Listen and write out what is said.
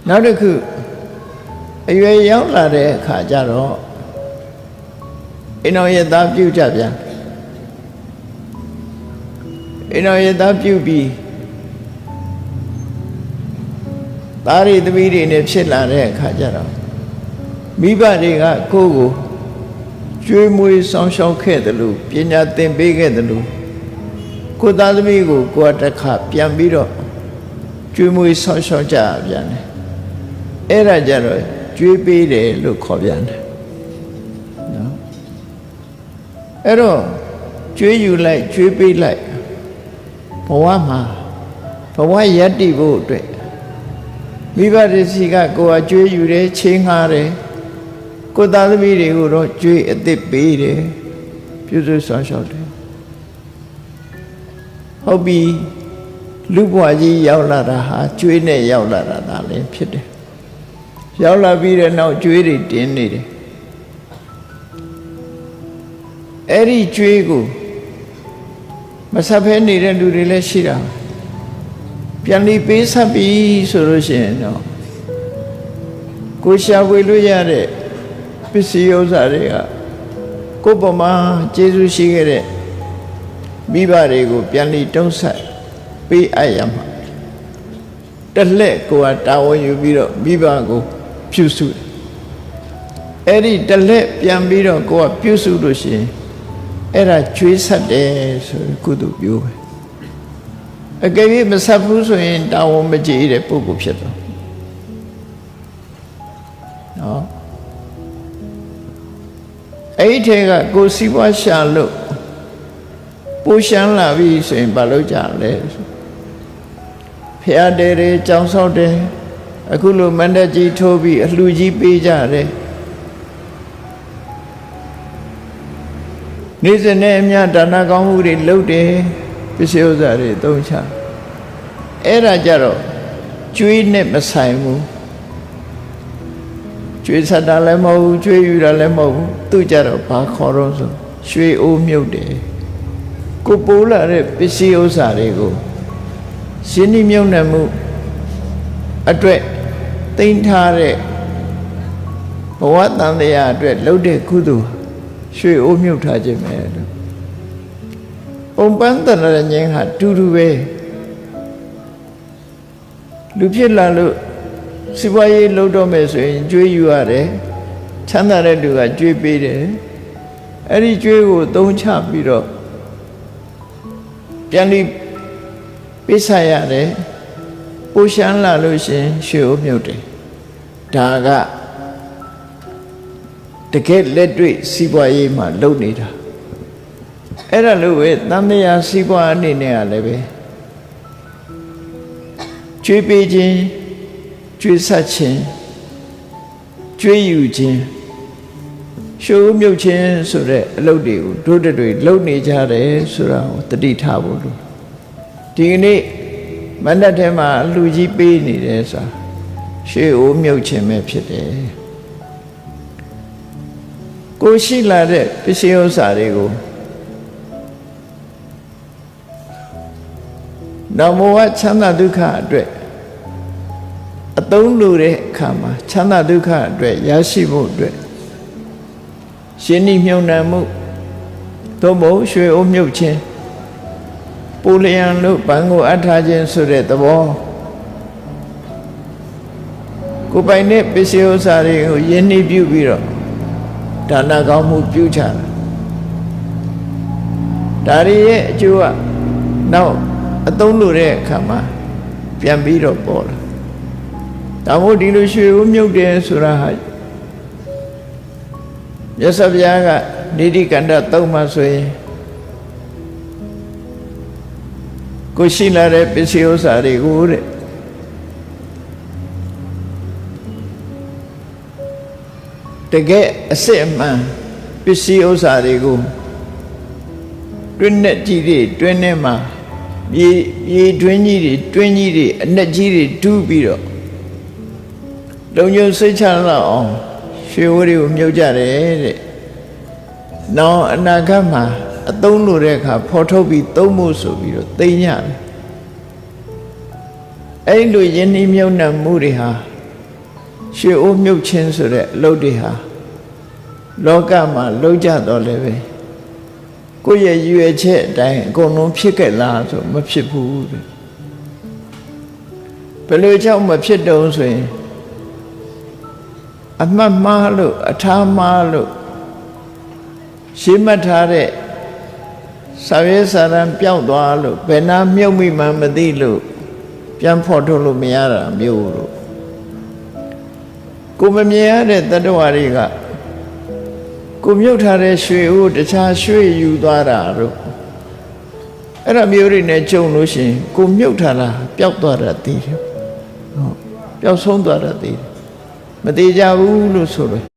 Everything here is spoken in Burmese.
နောက်တစ်ခုအရွယ်ရောက်လာတဲ့အခါကျတော့အိမ်တော်ရဲ့သားပြုကြပြန်အိမ်တော်ရဲ့သားပြုပြီးသားတွေသမီးတွေနဲ့ဖြစ်လာတဲ့အခါကျတော့မိဘတွေကကိုယ့်ကိုကျွေးမွေးဆောင်ရှောက်ခဲ့တယ်လို့ပညာသင်ပေးခဲ့တယ်လို့ကိုယ်သားသမီးကိုကိုယ်တစ်ခါပြန်ပြီးတော့ကျွေးမွေးဆောင်ရှောက်ကြပြန်တယ်အဲ့ဒါကြတော့ကျွေးပေးတယ်လို့ခေါ်ပြန်တယ်နော်အဲ့တော့ကျွေးယူလိုက်ကျွေးပေးလိုက်ဘဝမှာဘဝယတ္တိဖို့အတွက်မိဘတွေစီကကိုယ်ကကျွေးယူတယ်ချင်းငှားတယ်ကိုယ်သားသမီးတွေကိုတော့ကျွေးအသစ်ပေးတယ်ပြုစုဆောင်ရှောက်တယ်ဟုတ်ပြီလူဘဝကြီးရောက်လာတာဟာကျွေးနဲ့ရောက်လာတာဒါလည်းဖြစ်တယ်ရောက်လာပြီးတဲ့နောက်ကျွေးတွေတင်းနေတယ်အဲ့ဒီကျွေးကိုမဆက်ဖဲနေတဲ့လူတွေလည်းရှိတာပြန်ပြီးပေးဆက်ပြီးဆိုလို့ရှိရင်တော့ကိုရှာဝေလို့ရတဲ့ပစ္စည်းဥစ္စာတွေကကိုယ်ပေါ်မှာကျေးဇူးရှိခဲ့တဲ့မိဘတွေကိုပြန်ပြီးတုံးဆက်ပေးအပ်ရမှာတလက်ကိုယ်ကတာဝန်ယူပြီးတော့မိဘကိုပြုစုအဲ့ဒီတလက်ပြန်ပြီးတော့ကိုယ်ကပြုစုလို့ရှိရင်အဲ့ဒါကျွေးဆက်တယ်ဆိုကုသိုလ်ပြုပဲအကယ်၍မဆက်ဘူးဆိုရင်တာဝန်မကျေတဲ့ပုဂ္ဂိုလ်ဖြစ်တော့နော်အဲ့ဒီထဲကကိုယ်စီးပွားရှာလို့ပိုးရှမ်းလာပြီဆိုရင်ဘာလုပ်ကြလဲဖျားတယ်တယ်ကြောင်ဆောက်တယ်အခုလိုမန္တကြီးထိုးပြီးအလှကြီးပေးကြတယ်နေ့စဉ်နဲ့အမျှဒါနကောင်းမှုတွေလုပ်တယ်ပစ္စည်းဥစ္စာတွေသုံးချအဲ့ဒါကြတော့ကျွေးနဲ့မဆိုင်ဘူးကျွေးဆက်တာလည်းမဟုတ်ဘူးကျွေးယူတာလည်းမဟုတ်ဘူးသူကြတော့ဘာခေါ်တော့ဆိုရွှေအိုးမြုပ်တယ်ကိုပိုးလာတဲ့ပစ္စည်းဥစ္စာတွေကိုရှင်းနှီးမြုပ်နှံမှုအတွက်သိမ်းထားတဲ့ဘဝတန်တရားအတွက်လုပ်တဲ့ကုသိုလ်ရွှေအိုးမြုပ်ထားခြင်းပဲလို့ပုံပန်းတရဉ္ဇဟာတူတူပဲလူဖြစ်လာလို့စီးပွားရေးလုပ်တော့မယ်ဆိုရင်ကျွေးယူရတယ်ချမ်းသာတဲ့လူကကျွေးပေးတယ်အဲ့ဒီကျွေးကိုသုံးချပြီးတော့ပြန်ပြီးပေးဆက်ရတယ်ပိုးရှမ်းလာလို့ရှင်ရွှေအိုးမြုပ်တယ်ဒါကတကယ်လက်တွေ့စီးပွားရေးမှာလုပ်နေတာအဲ့ဒါလို့ပဲတန်တရားစီးပွားအနေနဲ့ကလည်းပဲကျွေးပေးခြင်းကျွေးဆက်ခြင်းကျွေးယူခြင်းရွှေအိုးမြုပ်ခြင်းဆိုတဲ့အလုပ်တွေကိုတို့တွေလုပ်နေကြတယ်ဆိုတာကိုတတိထားဖို့လို့ဒီကနေ့မန္တထဲမှာလူကြီးပေးနေတယ်ဆိုတာရွှေအိုးမြုပ်ခြင်းပဲဖြစ်တယ်ကိုရှိလာတဲ့ပစ္စည်းဥစ္စာတွေကိုနောက်ဘဝချမ်းသာဒုက္ခအတွက်အသုံးလိုတဲ့အခါမှာချမ်းသာဒုက္ခအတွက်ရရှိဖို့အတွက်ရှင်းနှီးမြုံနှံမှုသို့မဟုတ်ရွှေအိုးမြုပ်ခြင်းပူလျံလို့ဘဏ်ကိုအပ်ထားခြင်းဆိုတဲ့သဘောကိုပိုင်တဲ့ပစ္စည်းဥစ္စာတွေကိုယဉ်နှီးပြုပြီးတော့ဒါနကောင်းမှုပြုချတာဒါတွေရဲ့အကျိုးကနောက်အသုံးလိုတဲ့အခါမှာပြန်ပြီးတော့ပေါ်လာဒါမို့ဒီလိုရွှေဦးမြုပ်တယ်ဆိုတာဟာမြတ်စွာဘုရားကနိတိကန္တသုံးမှာဆိုရင်ကိုရှိလာတဲ့ပစ္စည်းဥစ္စာတွေကိုတဲ့တကယ်အစစ်အမှန်ပစ္စည်းဥစ္စာတွေကိုတွင်းနဲ့ကြီးတွေတွင်းထဲမှာမြေတွင်းကြီးတွေတွင်းကြီးတွေအနက်ကြီးတွေတူးပြီးတော့လုံခြုံစိတ်ချလောက်အောင်ရွှေဝတွေကိုမြုပ်ကြတယ်တဲ့။နောက်အနာဂတ်မှာအသုံးလိုတဲ့အခါဖော်ထုတ်ပြီးသုံးဖို့ဆိုပြီးတော့သိမ်းရတယ်။အဲ့လိုယဉ်နှီးမြုပ်နှံမှုတွေဟာ ရွှေအိုးမြုပ်ချင်းဆိုတဲ့အလုပ်တွေဟာလောကမှာလုံးကြတော့လည်းပဲကိုယ့်ရဲ့ရွယ်ချက်အတိုင်းအကုန်လုံးဖြစ်ခဲ့လားဆိုမဖြစ်ဘူးတဲ့ဘယ်လိုကြောင့်မဖြစ်တုံးဆိုရင်အမှတ်မှားလို့အထားမှားလို့ရှင်းမှတ်ထားတဲ့စာရေးစာရန်ပျောက်သွားလို့ဘယ်နာမြုပ်မိမှမသိလို့ပြန်ဖော်ထုတ်လို့မရတာမျိုးလို့ကိုမမြင်ရတဲ့တတ္တဝါတွေကကိုမြုပ်ထားတဲ့ရွှေအိုးတခြားရွှေယူသွားတာတို့အဲ့ဒါမျိုးတွေနဲ့ကြုံလို့ရှိရင်ကိုမြုပ်ထားတာပျောက်သွားတာသိတယ်ဟုတ်ပျောက်ဆုံးသွားတာသိတယ်မသေးကြဘူးလို့ဆိုလို့